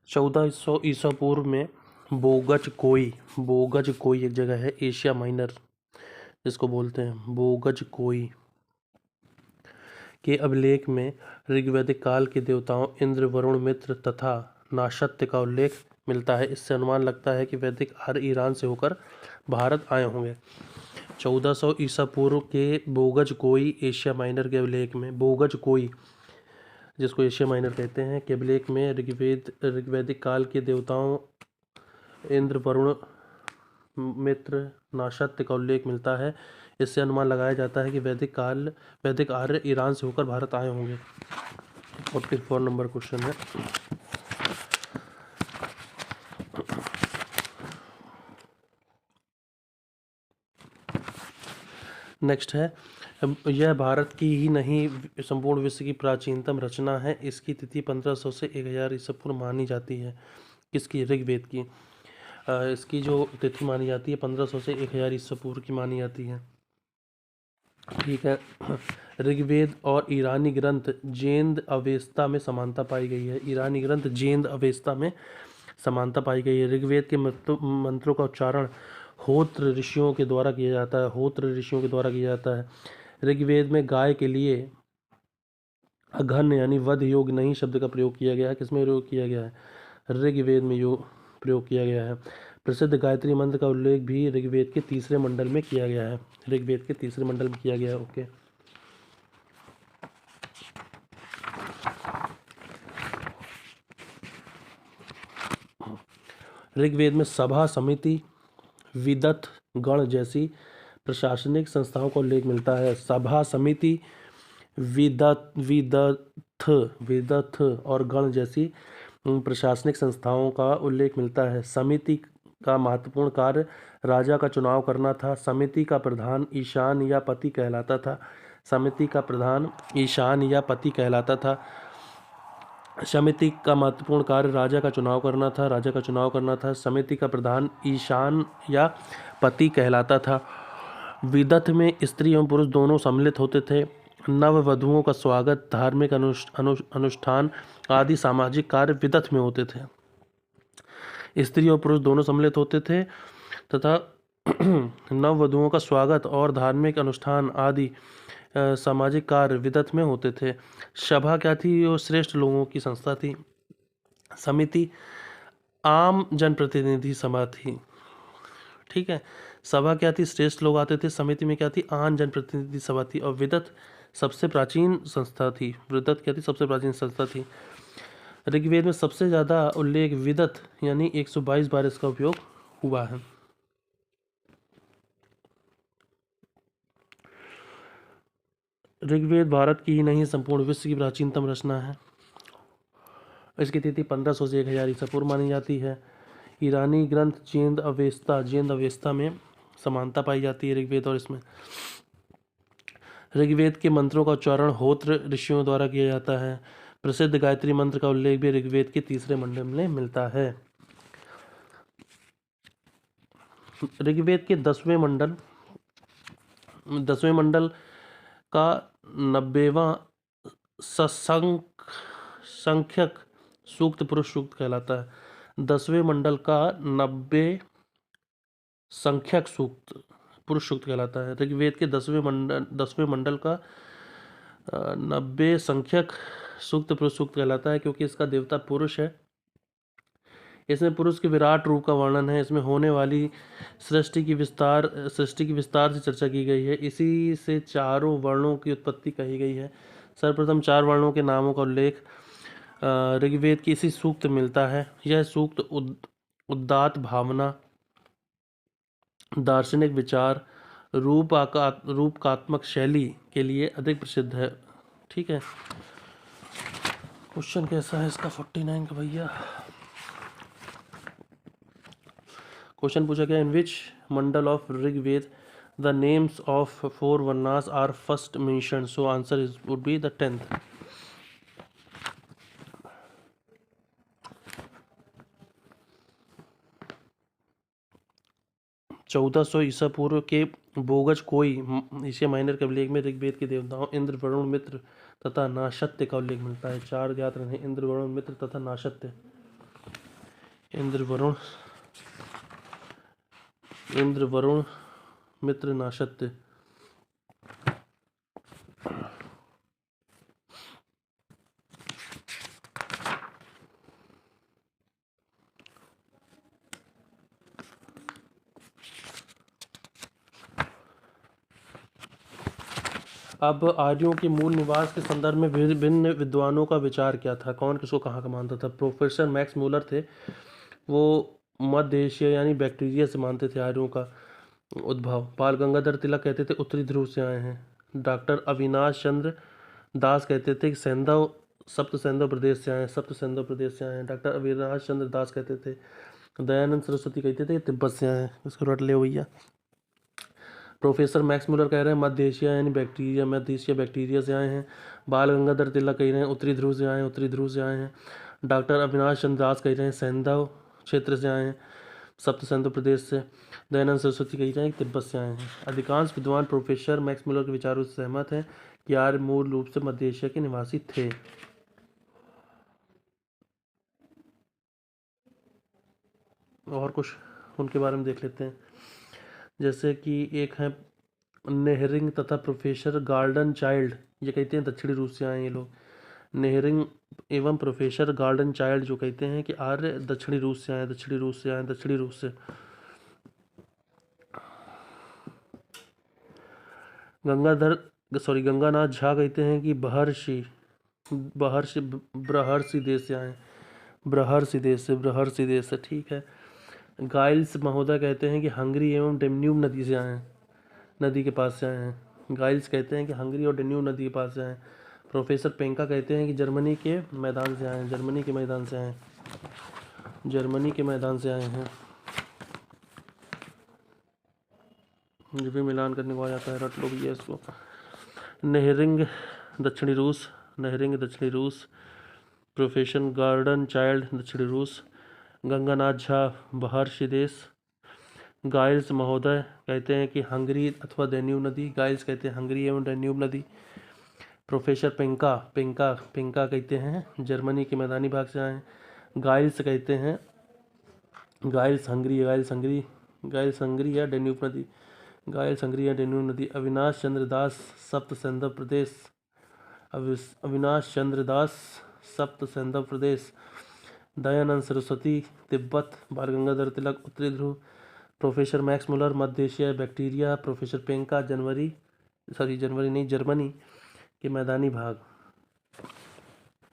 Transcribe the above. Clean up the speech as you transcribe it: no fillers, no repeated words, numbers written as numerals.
1400 ईसा पूर्व में बोगज कोई एक जगह है एशिया माइनर जिसको बोलते हैं, बोगज कोई के अभिलेख में ऋग्वैदिक काल के देवताओं इंद्र, वरुण, मित्र तथा नाशत्य का उल्लेख मिलता है। इससे अनुमान लगता है कि वैदिक आर्य ईरान से होकर भारत आए होंगे। 1400 ईसा पूर्व के बोगज कोई एशिया माइनर के अभिलेख में, बोगज कोई जिसको एशिया माइनर कहते हैं, के अभिलेख में ऋग्वैदिक काल के देवताओं इंद्र, वरुण, मित्र, नाशत्य का उल्लेख मिलता है। इससे अनुमान लगाया जाता है कि वैदिक आर्य ईरान से होकर भारत आए होंगे। 44 नंबर क्वेश्चन है। नेक्स्ट है, यह भारत की ही नहीं संपूर्ण विश्व की प्राचीनतम रचना है। इसकी तिथि 1500 से 1000 ईसा पूर्व मानी जाती है। किसकी? ऋग्वेद की। इसकी जो तिथि मानी जाती है 1500 से 1000 ईसा पूर्व की मानी जाती है। ठीक है। ऋग्वेद और ईरानी ग्रंथ जेंद अवेस्ता में समानता पाई गई है। ईरानी ग्रंथ जेंद अवेस्ता में समानता पाई गई है। ऋग्वेद के मंत्रों का उच्चारण होत्र ऋषियों के द्वारा किया जाता है। ऋग्वेद में गाय के लिए अघन यानी वध योग नहीं शब्द का प्रयोग किया गया है। किसमें प्रयोग किया गया है? ऋग्वेद में प्रयोग किया गया है। प्रसिद्ध गायत्री मंत्र का उल्लेख भी ऋग्वेद के तीसरे मंडल में किया गया है। ओके। ऋग्वेद में सभा, समिति, विदथ, गण जैसी प्रशासनिक संस्थाओं का उल्लेख मिलता है। सभा, समिति, विदथ और गण जैसी प्रशासनिक संस्थाओं का उल्लेख मिलता है। समिति का महत्वपूर्ण कार्य राजा का चुनाव करना था। समिति का प्रधान ईशान या पति कहलाता था। समिति का महत्वपूर्ण कार्य राजा का चुनाव करना था। समिति का प्रधान ईशान या पति कहलाता था। विदथ में स्त्री एवं पुरुष दोनों सम्मिलित होते थे। नववधुओं का स्वागत, धार्मिक अनुष्ठान आदि सामाजिक कार्य विदथ में होते थे। स्त्री और पुरुष दोनों सम्मिलित होते थे तथा नववधुओं का स्वागत और धार्मिक अनुष्ठान आदि सामाजिक कार्य विदथ में होते थे। सभा क्या थी? वो श्रेष्ठ लोगों की संस्था थी। समिति आम जनप्रतिनिधि सभा थी। ठीक है। सभा क्या थी? श्रेष्ठ लोग आते थे। समिति में क्या थी? आम जनप्रतिनिधि सभा थी। और विदथ सबसे प्राचीन संस्था थी। ऋग्वेद में सबसे ज़्यादा उल्लेख विदथ यानी 122 बार इसका उपयोग हुआ है। ऋग्वेद भारत की ही नहीं संपूर्ण विश्व की प्राचीनतम रचना है। इसकी तिथि 1500 से 1000 ईसा पूर्व मानी जाती है। ईरानी ग्रंथ जेंद अवेस्ता में समानता पाई जाती है ऋग्वेद और इसमें। ऋग्वेद के मंत्रों का उच्चारण होत्र ऋषियों द्वारा किया जाता है। प्रसिद्ध गायत्री मंत्र का उल्लेख भी ऋग्वेद के तीसरे मंडल में मिलता है। ऋग्वेद के 10वें मंडल का 90वां संख्यक सूक्त पुरुष सूक्त कहलाता है। 10वें मंडल का 90 संख्यक सूक्त पुरुष सूक्त कहलाता है। ऋग्वेद के 10वें मंडल का 90 संख्यक सूक्त पुरुष सूक्त कहलाता है क्योंकि इसका देवता पुरुष है। इसमें पुरुष के विराट रूप का वर्णन है। इसमें होने वाली सृष्टि की विस्तार से चर्चा की गई है। इसी से चारों वर्णों की उत्पत्ति कही गई है। सर्वप्रथम 4 वर्णों के नामों का उल्लेख ऋग्वेद की इसी सूक्त में मिलता है। यह सूक्त उदात्त भावना, दार्शनिक विचार, रूपकात्मक शैली के लिए अधिक प्रसिद्ध है। ठीक है। क्वेश्चन कैसा है इसका 49 का भैया? क्वेश्चन पूछा गया, in which mandal of Rigveda the names of 4 varnas are first mentioned? So answer would be the 10th। चौदह सौ ईसा पूर्व के बोगज कोई एशिया माइनर के अभिलेख में ऋग्वेद के देवताओं इंद्र, वरुण, मित्र तथा नाशत्य का उल्लेख मिलता है। 4 याद रहे, इंद्र, वरुण, मित्र तथा नाशत्य। इंद्र वरुण मित्र नाशत्य। अब आर्यों के मूल निवास के संदर्भ में विभिन्न विद्वानों का विचार क्या था, कौन किसको कहाँ का मानता था। प्रोफेसर मैक्स मूलर थे, वो मध्य एशिया यानी बैक्टीरिया से मानते थे आर्यों का उद्भव। बाल गंगाधर तिलक कहते थे उत्तरी ध्रुव से आए हैं। डॉक्टर अविनाश चंद्र दास कहते थे कि सप्त सैंधव प्रदेश से आए हैं। डॉक्टर अविनाश चंद्र दास कहते थे। दयानंद सरस्वती कहते थे तिब्बत से आए हैं। इसको रट ले भैया। प्रोफेसर मैक्स मूलर कह रहे हैं मध्य एशिया यानी बैक्टीरिया से आए हैं। बाल गंगाधर तिलक कह रहे हैं उत्तरी ध्रुव से आए हैं। डॉक्टर अविनाश चंद्र दास कह रहे हैं सैंधव क्षेत्र से आए हैं, सप्त सैंधव प्रदेश से। दयानंद सरस्वती कह रहे हैं तिब्बत से आए हैं। अधिकांश विद्वान प्रोफेसर मैक्स मूलर के विचारों से सहमत हैं कि आर्य मूल रूप से मध्य एशिया के निवासी थे। और कुछ उनके बारे में देख लेते हैं, जैसे कि एक है नेहरिंग तथा प्रोफेसर गार्डन चाइल्ड, ये कहते हैं दक्षिणी रूस से आए ये लोग। नेहरिंग एवं प्रोफेसर गार्डन चाइल्ड जो कहते हैं कि आर्य दक्षिणी रूस से। गंगानाथ झा कहते हैं कि बृहर्षि देश से, ठीक है। गाइल्स महोदय कहते हैं कि हंगरी एवं डेन्यूब नदी से आए हैं, नदी के पास से आए हैं। गाइल्स कहते हैं कि हंगरी और डेन्यूब नदी के पास से आए हैं। प्रोफेसर पेंका कहते हैं कि जर्मनी के मैदान से आए हैं। ये भी मिलान करने को आ जाता है, रट लो भैया इसको। नेहरिंग दक्षिणी रूस, प्रोफेसर गार्डन चाइल्ड दक्षिणी रूस, गंगानाथ झा बहर्षि देश। गाइल्स महोदय कहते हैं कि हंगरी अथवा डेन्यूब नदी, गाइल्स कहते हैं हंगरी एवं डेन्यूब नदी। प्रोफेसर पेंका कहते हैं जर्मनी के मैदानी भाग से आए हैं। गाइल्स कहते हैं गाइल्स हंगरी या डेन्यूब नदी। अविनाश चंद्र दास सप्त सैंधव प्रदेश। दयानंद सरस्वती तिब्बत। बाल गंगाधर तिलक उत्तरी ध्रुव। प्रोफेसर मैक्स मूलर मध्य एशिया बैक्टीरिया। प्रोफेसर पेंका जर्मनी के मैदानी भाग।